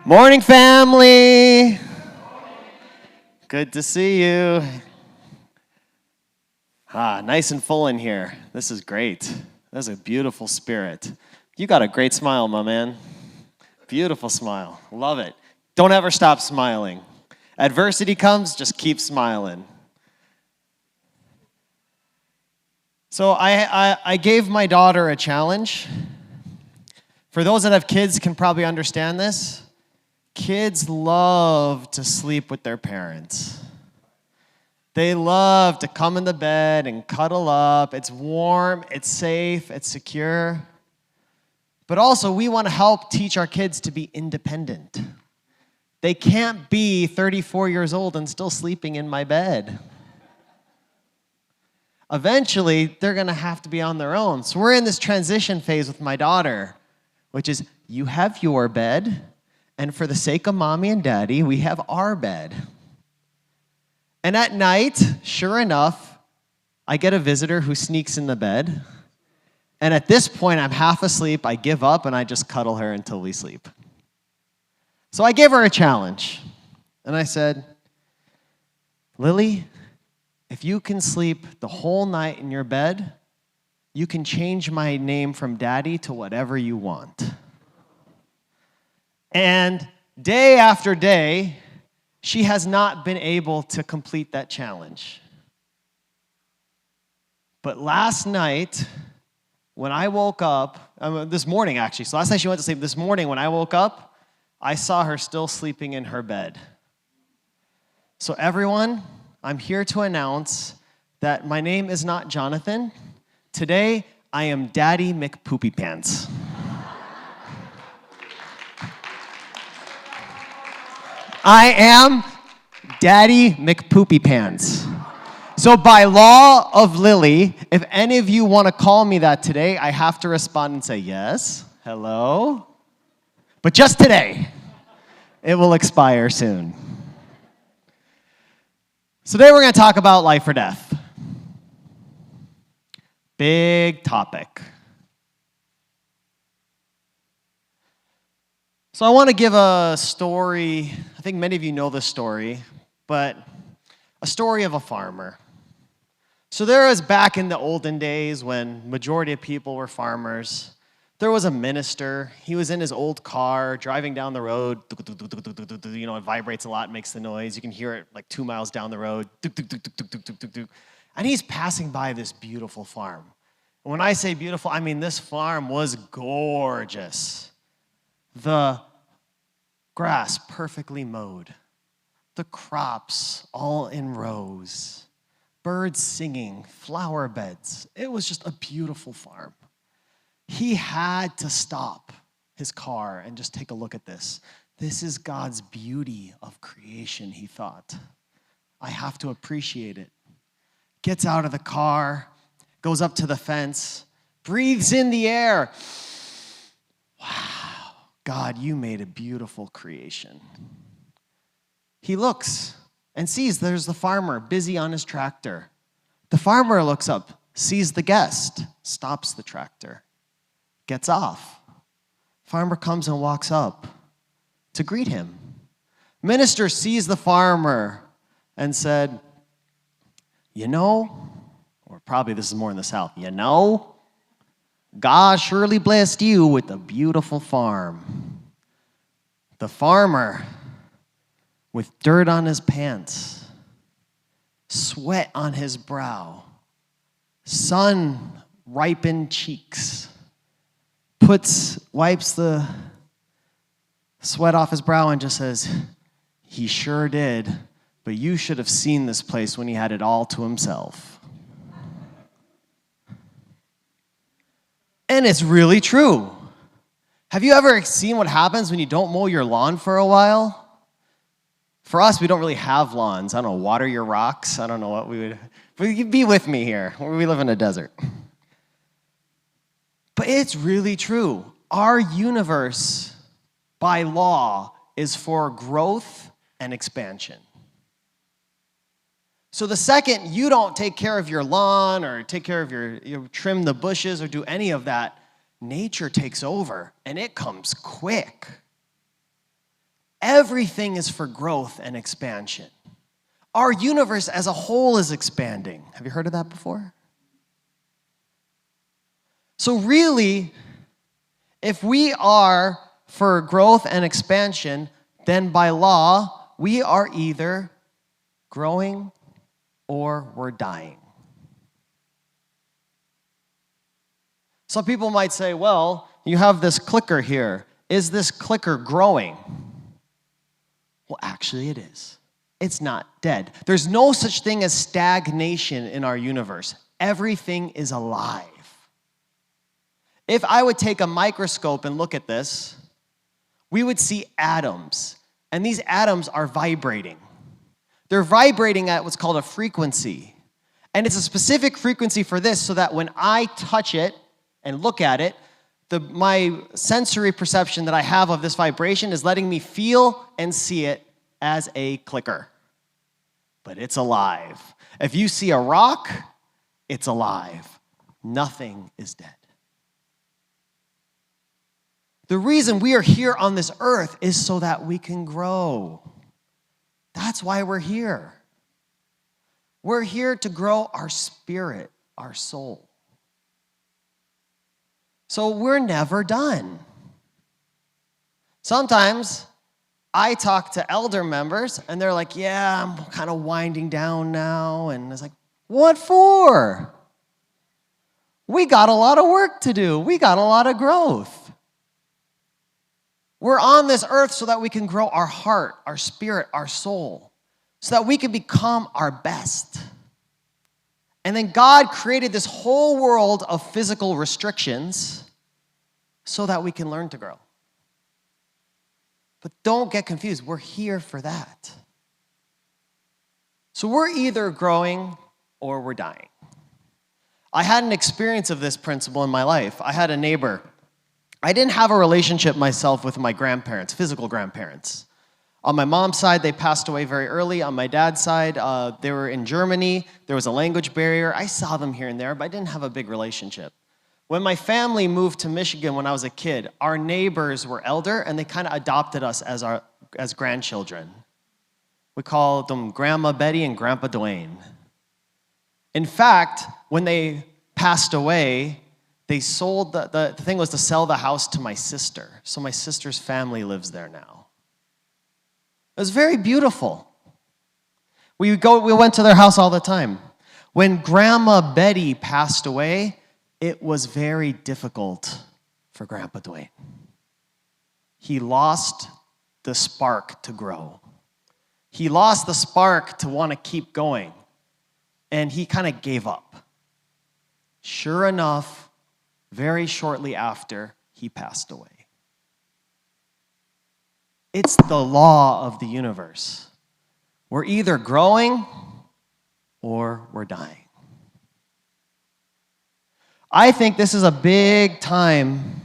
Morning, family. Good to see you. Nice and full in here. This is great. That's a beautiful spirit. You got a great smile, my man. Beautiful smile. Love it. Don't ever stop smiling. Adversity comes, just keep smiling. So I gave my daughter a challenge. For those that have kids can probably understand this. Kids love to sleep with their parents. They love to come in the bed and cuddle up. It's warm, it's safe, it's secure. But also, we want to help teach our kids to be independent. They can't be 34 years old and still sleeping in my bed. Eventually, they're going to have to be on their own. So we're in this transition phase with my daughter, which is, you have your bed, and for the sake of mommy and daddy, we have our bed. And at night, sure enough, I get a visitor who sneaks in the bed. And at this point, I'm half asleep. I give up, and I just cuddle her until we sleep. So I gave her a challenge. And I said, Lily, if you can sleep the whole night in your bed, you can change my name from Daddy to whatever you want. And day after day, she has not been able to complete that challenge. But last night, when I woke up, this morning actually, so last night she went to sleep. This morning when I woke up, I saw her still sleeping in her bed. So everyone, I'm here to announce that my name is not Jonathan. Today, I am Daddy McPoopypants. I am Daddy McPoopypants. So by law of Lily, if any of you want to call me that today, I have to respond and say, yes, hello. But just today, it will expire soon. So today we're going to talk about life or death. Big topic. So I want to give a story. I think many of you know this story, but a story of a farmer. So there was back in the olden days when majority of people were farmers, there was a minister. He was in his old car driving down the road. You know, it vibrates a lot, makes the noise. You can hear it like 2 miles down the road. And he's passing by this beautiful farm. And when I say beautiful, I mean this farm was gorgeous. The grass perfectly mowed. The crops all in rows. Birds singing, flower beds. It was just a beautiful farm. He had to stop his car and just take a look at this. This is God's beauty of creation, he thought. I have to appreciate it. Gets out of the car, goes up to the fence, breathes in the air. Wow, God, you made a beautiful creation. He looks and sees there's the farmer busy on his tractor. The farmer looks up, sees the guest, stops the tractor, gets off. Farmer comes and walks up to greet him. Minister sees the farmer and said, you know, or probably this is more in the South, you know, God surely blessed you with a beautiful farm. The farmer, with dirt on his pants, sweat on his brow, sun-ripened cheeks, wipes the sweat off his brow and just says, he sure did, but you should have seen this place when he had it all to himself. And it's really true. Have you ever seen what happens when you don't mow your lawn for a while? For us, we don't really have lawns. I don't know, water your rocks. I don't know what we would, but you'd be with me here. We live in a desert. But it's really true. Our universe, by law, is for growth and expansion. So the second you don't take care of your lawn or take care of you trim the bushes or do any of that, nature takes over, and it comes quick. Everything is for growth and expansion. Our universe as a whole is expanding. Have you heard of that before? So really, if we are for growth and expansion, then by law, we are either growing or we're dying. Some people might say, well, you have this clicker here. Is this clicker growing? Well, actually it is. It's not dead. There's no such thing as stagnation in our universe. Everything is alive. If I would take a microscope and look at this, we would see atoms. And these atoms are vibrating. They're vibrating at what's called a frequency. And it's a specific frequency for this so that when I touch it and look at it, my sensory perception that I have of this vibration is letting me feel and see it as a clicker. But it's alive. If you see a rock, it's alive. Nothing is dead. The reason we are here on this earth is so that we can grow. That's why we're here. We're here to grow our spirit, our soul. So we're never done. Sometimes I talk to elder members and they're like, yeah, I'm kind of winding down now. And it's like, what for? We got a lot of work to do. We got a lot of growth. We're on this earth so that we can grow our heart, our spirit, our soul, so that we can become our best. And then God created this whole world of physical restrictions so that we can learn to grow. But don't get confused. We're here for that. So we're either growing or we're dying. I had an experience of this principle in my life. I had a neighbor. I didn't have a relationship myself with my grandparents, physical grandparents. On my mom's side, they passed away very early. On my dad's side, they were in Germany. There was a language barrier. I saw them here and there, but I didn't have a big relationship. When my family moved to Michigan when I was a kid, our neighbors were elder, and they kind of adopted us as grandchildren. We called them Grandma Betty and Grandpa Dwayne. In fact, when they passed away, they sold, the thing was to sell the house to my sister. So my sister's family lives there now. It was very beautiful. We went to their house all the time. When Grandma Betty passed away, it was very difficult for Grandpa Dwayne. He lost the spark to grow. He lost the spark to want to keep going. And he kind of gave up. Sure enough, very shortly after, he passed away. It's the law of the universe. We're either growing or we're dying. I think this is a big time.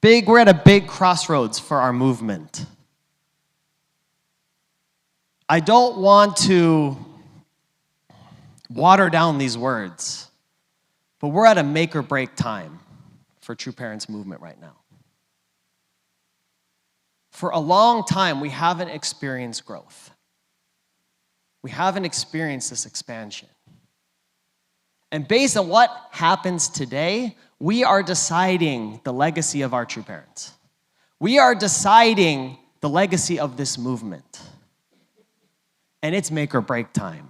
We're at a big crossroads for our movement. I don't want to water down these words, but we're at a make or break time for True Parents movement right now. For a long time, we haven't experienced growth. We haven't experienced this expansion. And based on what happens today, we are deciding the legacy of our True Parents. We are deciding the legacy of this movement. And it's make or break time.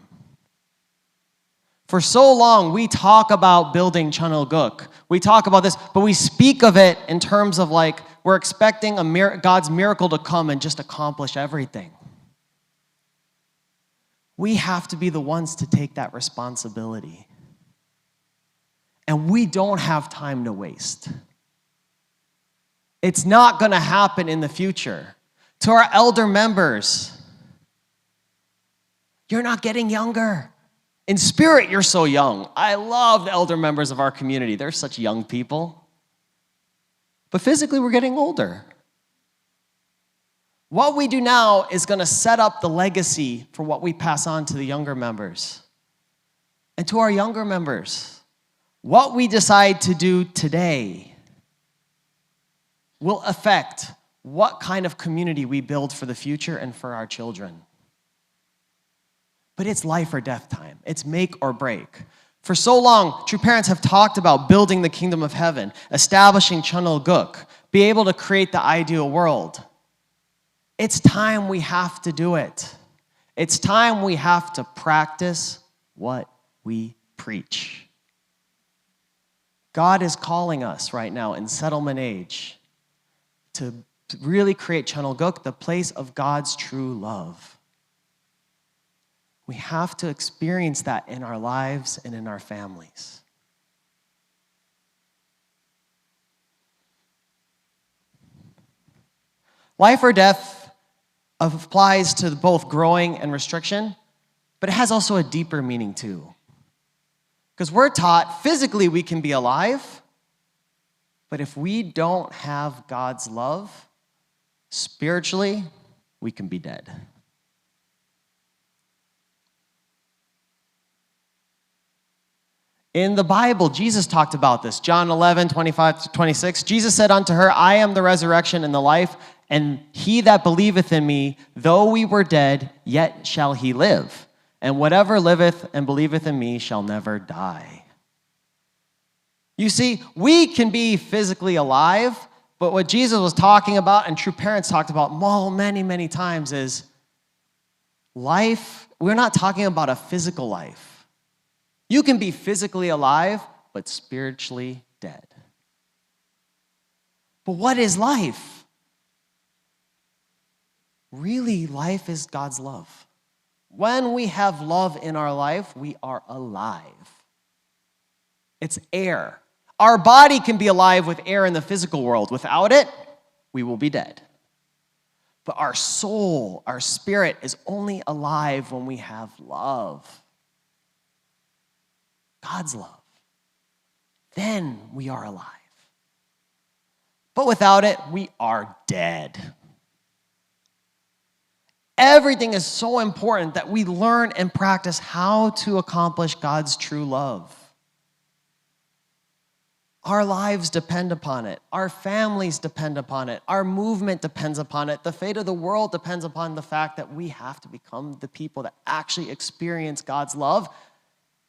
For so long, we talk about building Chunilguk. We talk about this, but we speak of it in terms of like, we're expecting God's miracle to come and just accomplish everything. We have to be the ones to take that responsibility. And we don't have time to waste. It's not going to happen in the future. To our elder members, you're not getting younger. In spirit, you're so young. I love the elder members of our community. They're such young people. But physically, we're getting older. What we do now is going to set up the legacy for what we pass on to the younger members. And to our younger members, what we decide to do today will affect what kind of community we build for the future and for our children. But it's life or death time. It's make or break. For so long, true parents have talked about building the kingdom of heaven, establishing Channel Guk, be able to create the ideal world. It's time we have to do it. It's time we have to practice what we preach. God is calling us right now in settlement age to really create Channel Guk, the place of God's true love. We have to experience that in our lives and in our families. Life or death applies to both growing and restriction, but it has also a deeper meaning too. Because we're taught physically we can be alive, but if we don't have God's love, spiritually, we can be dead. In the Bible, Jesus talked about this. John 11, 25-26. Jesus said unto her, I am the resurrection and the life, and he that believeth in me, though we were dead, yet shall he live. And whatever liveth and believeth in me shall never die. You see, we can be physically alive, but what Jesus was talking about, and true parents talked about many, many times, is life. We're not talking about a physical life. You can be physically alive, but spiritually dead. But what is life? Really, life is God's love. When we have love in our life, we are alive. It's air. Our body can be alive with air in the physical world. Without it, we will be dead. But our soul, our spirit, is only alive when we have love. God's love. Then we are alive. But without it, we are dead. Everything is so important that we learn and practice how to accomplish God's true love. Our lives depend upon it. Our families depend upon it. Our movement depends upon it. The fate of the world depends upon the fact that we have to become the people that actually experience God's love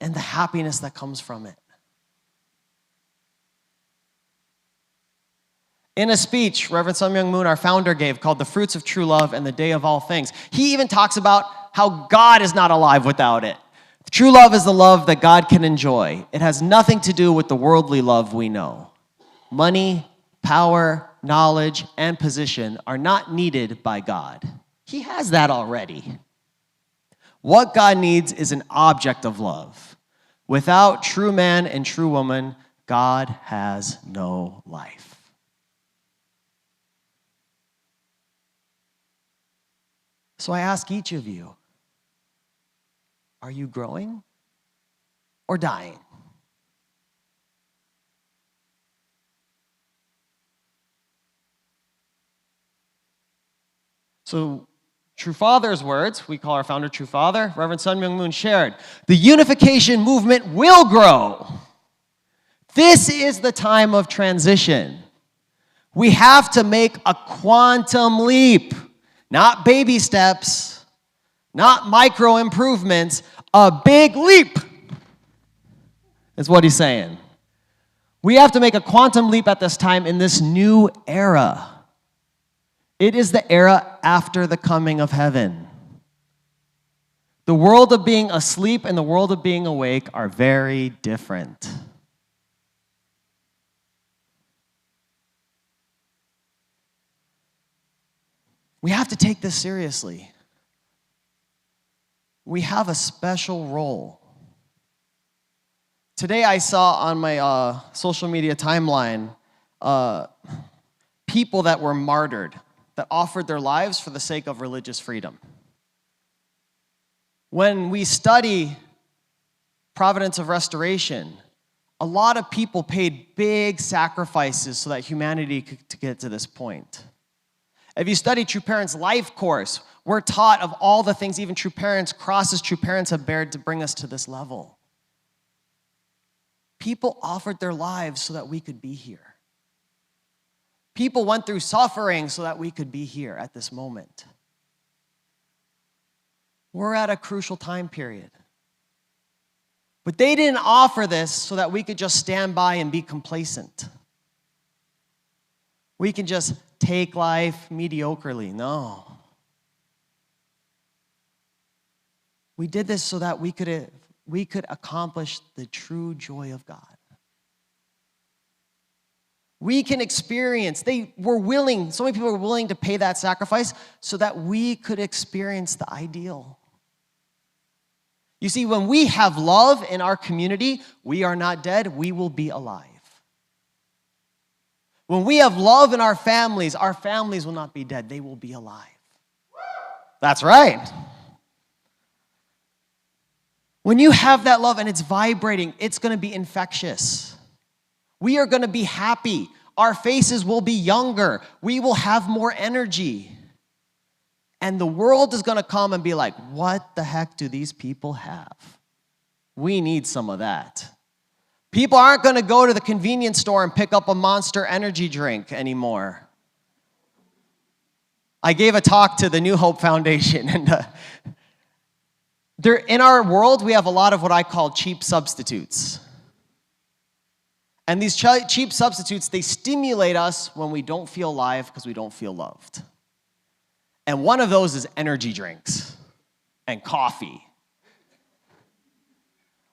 and the happiness that comes from it. In a speech Reverend Sun Myung Moon, our founder, gave called The Fruits of True Love and the Day of All Things, he even talks about how God is not alive without it. True love is the love that God can enjoy. It has nothing to do with the worldly love we know. Money, power, knowledge, and position are not needed by God. He has that already. What God needs is an object of love. Without true man and true woman, God has no life. So I ask each of you, are you growing or dying? So, True Father's words, we call our founder True Father, Reverend Sun Myung Moon shared, the unification movement will grow. This is the time of transition. We have to make a quantum leap, not baby steps, not micro improvements, a big leap is what he's saying. We have to make a quantum leap at this time in this new era. It is the era after the coming of heaven. The world of being asleep and the world of being awake are very different. We have to take this seriously. We have a special role. Today I saw on my social media timeline people that were martyred, that offered their lives for the sake of religious freedom. When we study Providence of Restoration, a lot of people paid big sacrifices so that humanity could get to this point. If you study True Parents' life course, we're taught of all the things even True Parents, crosses True Parents have bared to bring us to this level. People offered their lives so that we could be here. People went through suffering so that we could be here at this moment. We're at a crucial time period. But they didn't offer this so that we could just stand by and be complacent. We can just take life mediocrely. No. We did this so that we could accomplish the true joy of God. We can experience, so many people were willing to pay that sacrifice so that we could experience the ideal. You see, when we have love in our community, we are not dead, we will be alive. When we have love in our families will not be dead, they will be alive. That's right. When you have that love and it's vibrating, it's going to be infectious. We are going to be happy. Our faces will be younger. We will have more energy. And the world is going to come and be like, what the heck do these people have? We need some of that. People aren't going to go to the convenience store and pick up a Monster energy drink anymore. I gave a talk to the New Hope Foundation, and in our world, we have a lot of what I call cheap substitutes. And these cheap substitutes, they stimulate us when we don't feel alive because we don't feel loved. And one of those is energy drinks and coffee.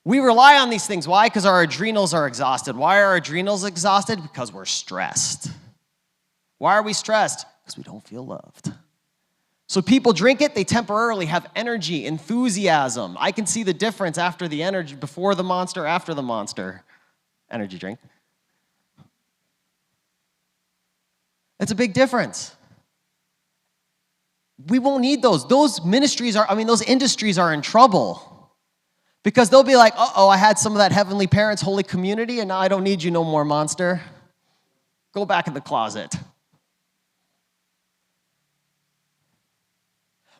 We rely on these things. Why? Because our adrenals are exhausted. Why are our adrenals exhausted? Because we're stressed. Why are we stressed? Because we don't feel loved. So people drink it, they temporarily have energy, enthusiasm. I can see the difference after the energy, before the Monster, after the Monster energy drink. It's a big difference. We won't need those. Those industries are in trouble. Because they'll be like, uh-oh, I had some of that Heavenly Parents Holy Community, and now I don't need you no more, Monster. Go back in the closet.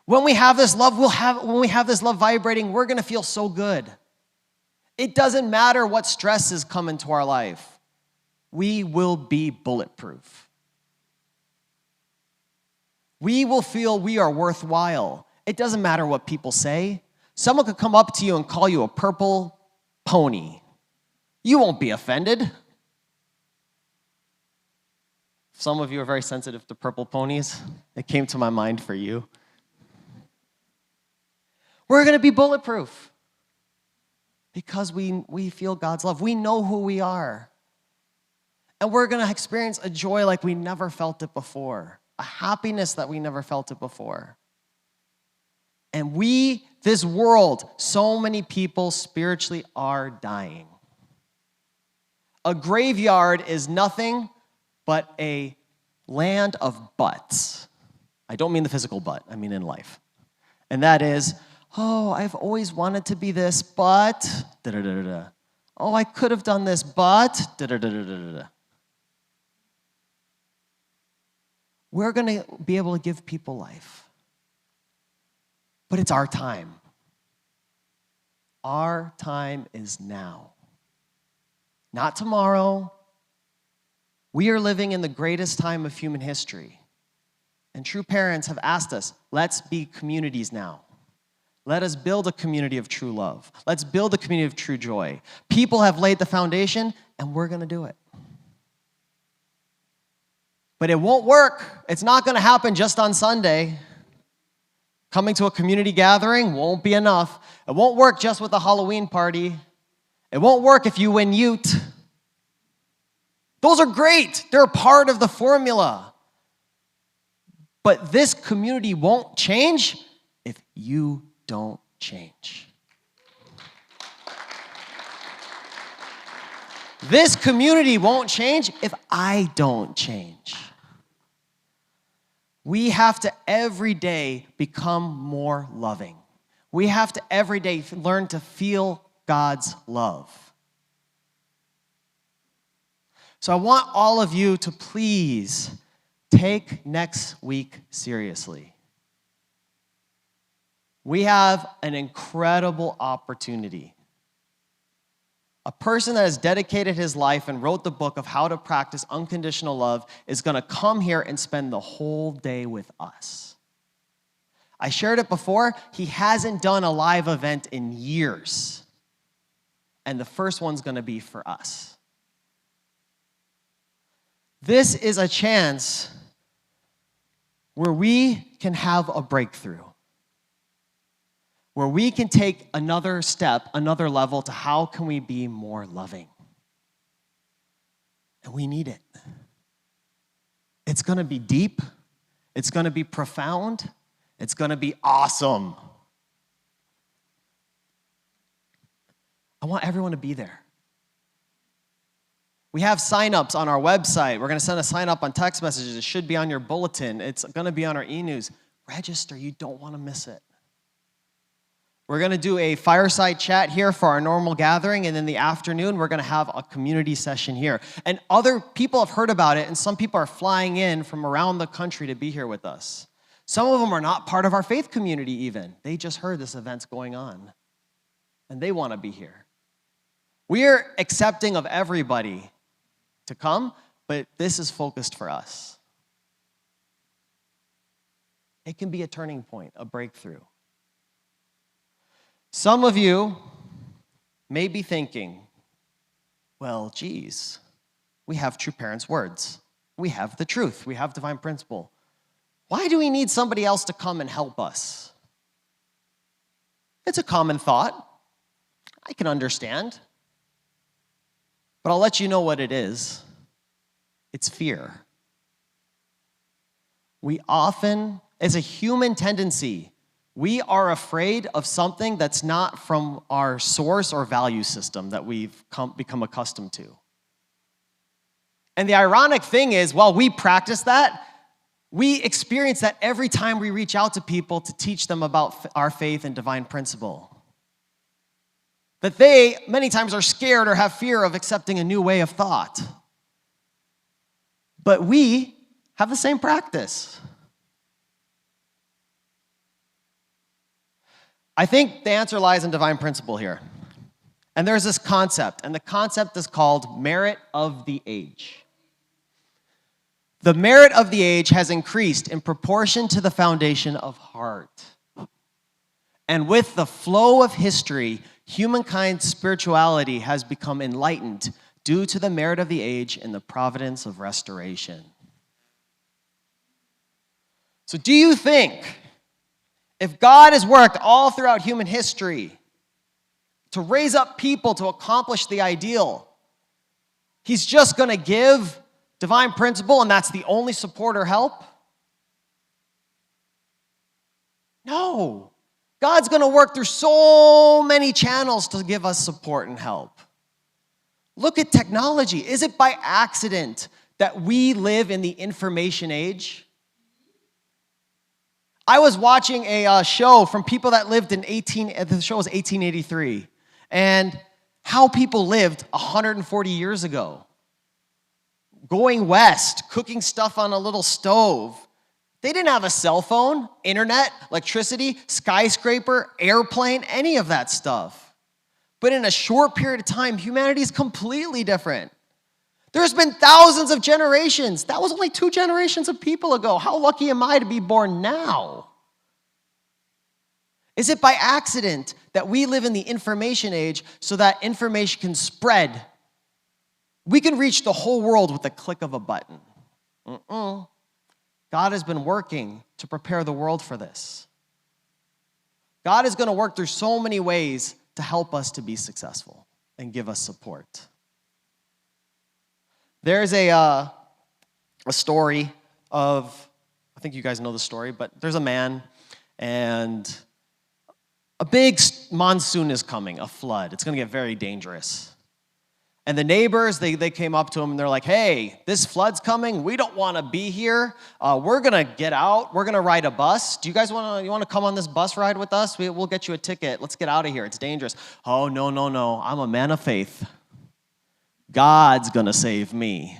When we have this love, when we have this love vibrating, we're going to feel so good. It doesn't matter what stresses come into our life. We will be bulletproof. We will feel we are worthwhile. It doesn't matter what people say. Someone could come up to you and call you a purple pony. You won't be offended. Some of you are very sensitive to purple ponies. It came to my mind for you. We're going to be bulletproof because we feel God's love. We know who we are. And we're going to experience a joy like we never felt it before, a happiness that we never felt it before. And this world, so many people spiritually are dying. A graveyard is nothing but a land of buts. I don't mean the physical butt, I mean in life. And that is, oh, I've always wanted to be this, but da-da-da-da-da. Oh, I could have done this, but da-da-da-da-da-da. We're going to be able to give people life. But it's our time. Our time is now. Not tomorrow. We are living in the greatest time of human history. And true parents have asked us, let's be communities now. Let us build a community of true love. Let's build a community of true joy. People have laid the foundation, and we're going to do it. But it won't work. It's not going to happen just on Sunday. Coming to a community gathering won't be enough. It won't work just with a Halloween party. It won't work if you win Ute. Those are great. They're a part of the formula. But this community won't change if you don't change. This community won't change if I don't change. We have to every day become more loving. We have to every day learn to feel God's love. So I want all of you to please take next week seriously. We have an incredible opportunity. A person that has dedicated his life and wrote the book of how to practice unconditional love is going to come here and spend the whole day with us. I shared it before. He hasn't done a live event in years. And the first one's going to be for us. This is a chance where we can have a breakthrough, where we can take another step, another level to how can we be more loving. And we need it. It's going to be deep. It's going to be profound. It's going to be awesome. I want everyone to be there. We have sign-ups on our website. We're going to send a sign-up on text messages. It should be on your bulletin. It's going to be on our e-news. Register. You don't want to miss it. We're going to do a fireside chat here for our normal gathering, and in the afternoon, we're going to have a community session here. And other people have heard about it, and some people are flying in from around the country to be here with us. Some of them are not part of our faith community even. They just heard this event's going on, and they want to be here. We're accepting of everybody to come, but this is focused for us. It can be a turning point, a breakthrough. Some of you may be thinking, well, geez, we have true parents' words. We have the truth. We have divine principle. Why do we need somebody else to come and help us? It's a common thought. I can understand. But I'll let you know what it is. It's fear. We often, as a human tendency, we are afraid of something that's not from our source or value system that we've become accustomed to. And the ironic thing is, while we practice that, we experience that every time we reach out to people to teach them about our faith and divine principle. That they, many times, are scared or have fear of accepting a new way of thought. But we have the same practice. I think the answer lies in divine principle here. And there's this concept, and the concept is called merit of the age. The merit of the age has increased in proportion to the foundation of heart. And with the flow of history, humankind's spirituality has become enlightened due to the merit of the age and the providence of restoration. So do you think, if God has worked all throughout human history to raise up people to accomplish the ideal, he's just going to give divine principle and that's the only support or help? No. God's going to work through so many channels to give us support and help. Look at technology. Is it by accident that we live in the information age? I was watching a show from people that lived in the show was 1883, and how people lived 140 years ago. Going west, cooking stuff on a little stove. They didn't have a cell phone, internet, electricity, skyscraper, airplane, any of that stuff. But in a short period of time, humanity is completely different. There's been thousands of generations. That was only 2 generations of people ago. How lucky am I to be born now? Is it by accident that we live in the information age so that information can spread? We can reach the whole world with the click of a button. God has been working to prepare the world for this. God is going to work through so many ways to help us to be successful and give us support. There's a story of, I think you guys know the story, but there's a man, and a big monsoon is coming, a flood. It's going to get very dangerous. And the neighbors, they came up to him and they're like, hey, this flood's coming. We don't want to be here. We're going to get out. We're going to ride a bus. Do you guys want to come on this bus ride with us? We'll get you a ticket. Let's get out of here. It's dangerous. Oh, no. I'm a man of faith. God's going to save me.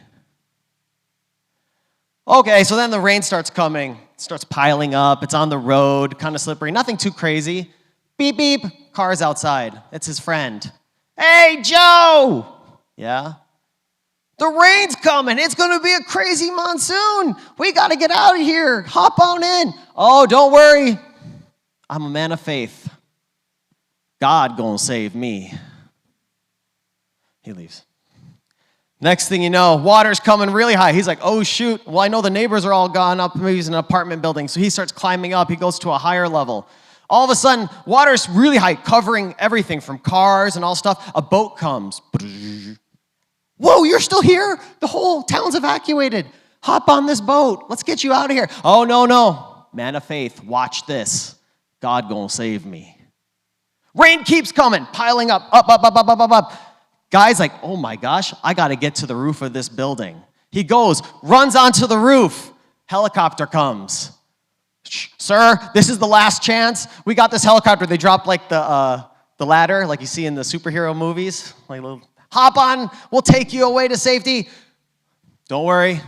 Okay, so then the rain starts coming. It starts piling up. It's on the road, kind of slippery. Nothing too crazy. Beep, beep. Car's outside. It's his friend. Hey, Joe! Yeah? The rain's coming. It's going to be a crazy monsoon. We got to get out of here. Hop on in. Oh, don't worry. I'm a man of faith. God going to save me. He leaves. Next thing you know, water's coming really high. He's like, oh, shoot. Well, I know the neighbors are all gone up. Maybe he's in an apartment building. So he starts climbing up. He goes to a higher level. All of a sudden, water's really high, covering everything from cars and all stuff. A boat comes. Whoa, you're still here? The whole town's evacuated. Hop on this boat. Let's get you out of here. Oh, no. Man of faith, watch this. God gonna save me. Rain keeps coming, piling up. Guy's like, oh my gosh, I gotta get to the roof of this building. He goes, runs onto the roof. Helicopter comes. Sir, this is the last chance. We got this helicopter. They drop like the ladder, like you see in the superhero movies. Like, hop on, we'll take you away to safety. Don't worry,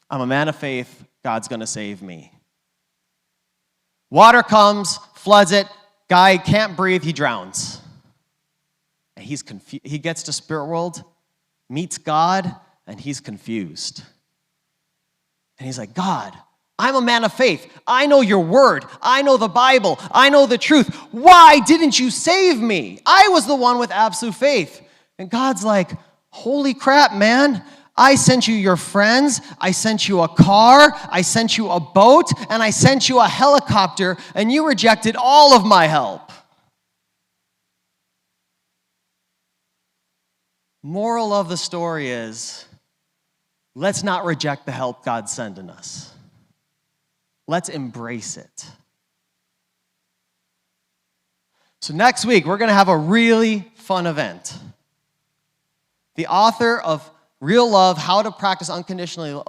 I'm a man of faith. God's gonna save me. Water comes, floods it. Guy can't breathe, he drowns. And he's confused. He gets to spirit world, meets God, and he's confused. And he's like, God, I'm a man of faith. I know your word. I know the Bible. I know the truth. Why didn't you save me? I was the one with absolute faith. And God's like, holy crap, man. I sent you your friends. I sent you a car. I sent you a boat. And I sent you a helicopter. And you rejected all of my help. Moral of the story is, let's not reject the help God's sending us. Let's embrace it. So next week, we're going to have a really fun event. The author of Real Love, How to Practice Unconditional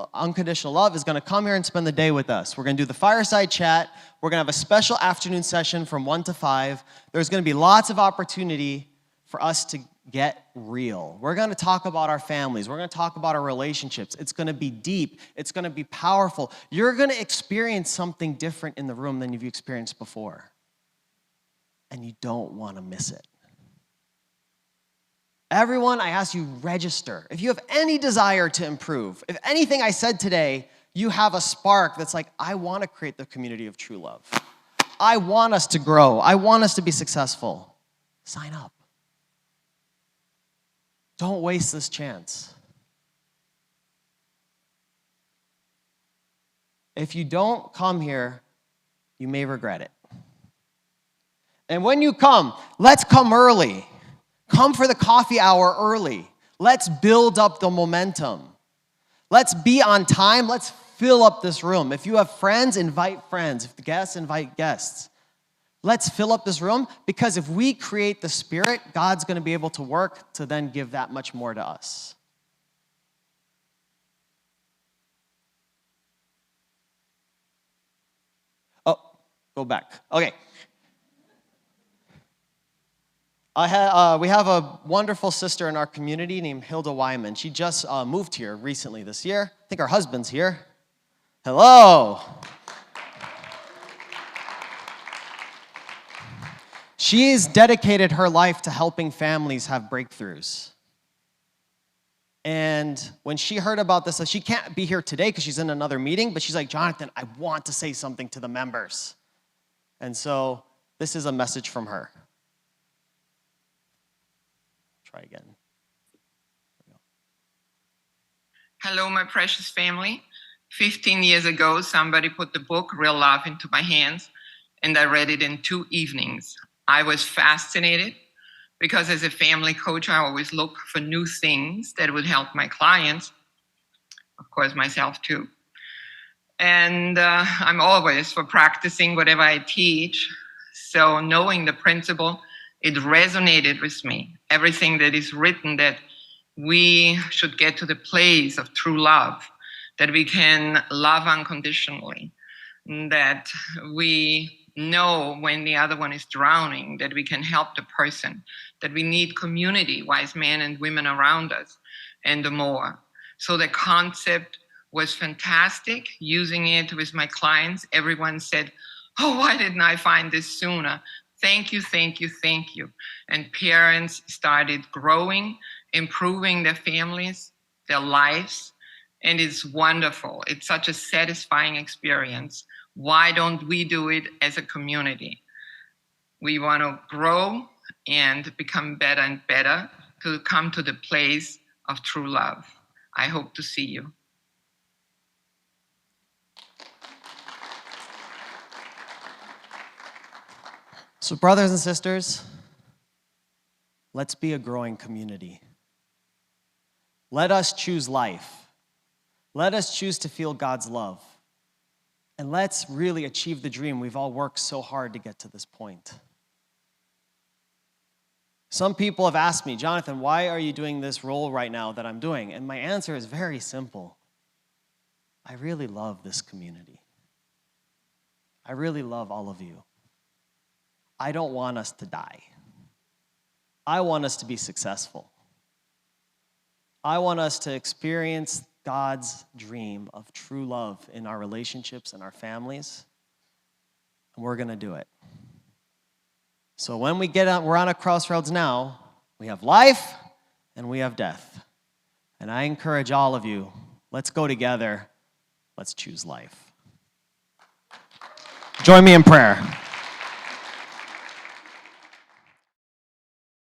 Love is going to come here and spend the day with us. We're going to do the fireside chat. We're going to have a special afternoon session from 1 to 5. There's going to be lots of opportunity for us to get real. We're going to talk about our families. We're going to talk about our relationships. It's going to be deep. It's going to be powerful. You're going to experience something different in the room than you've experienced before. And you don't want to miss it. Everyone, I ask you, register. If you have any desire to improve, if anything I said today, you have a spark that's like, I want to create the community of true love. I want us to grow. I want us to be successful. Sign up. Don't waste this chance. If you don't come here, you may regret it. And when you come, let's come early. Come for the coffee hour early. Let's build up the momentum. Let's be on time. Let's fill up this room. If you have friends, invite friends. If the guests, invite guests. Let's fill up this room, because if we create the spirit, God's going to be able to work to then give that much more to us. Oh, go back. Okay. We have a wonderful sister in our community named Hilda Wyman. She just moved here recently this year. I think her husband's here. Hello. She's dedicated her life to helping families have breakthroughs. And when she heard about this, she can't be here today because she's in another meeting, but she's like, Jonathan, I want to say something to the members. And so this is a message from her. Try again. Hello, my precious family. 15 years ago, somebody put the book Real Love into my hands, and I read it in 2 evenings. I was fascinated because as a family coach, I always look for new things that would help my clients, of course, myself too. And I'm always for practicing whatever I teach. So knowing the principle, it resonated with me. Everything that is written, that we should get to the place of true love, that we can love unconditionally, that we know when the other one is drowning, that we can help the person, that we need community, wise men and women around us, and more. So the concept was fantastic. Using it with my clients, everyone said, oh, why didn't I find this sooner? Thank you, thank you, thank you. And parents started growing, improving their families, their lives, and it's wonderful. It's such a satisfying experience. Why don't we do it as a community? We want to grow and become better and better to come to the place of true love. I hope to see you. So, brothers and sisters, let's be a growing community. Let us choose life. Let us choose to feel God's love. And let's really achieve the dream we've all worked so hard to get to this point. Some people have asked me, Jonathan, why are you doing this role right now that I'm doing? And my answer is very simple. I really love this community. I really love all of you. I don't want us to die. I want us to be successful. I want us to experience God's dream of true love in our relationships and our families, and we're going to do it. So when we're on a crossroads now, we have life and we have death. And I encourage all of you, let's go together, let's choose life. Join me in prayer.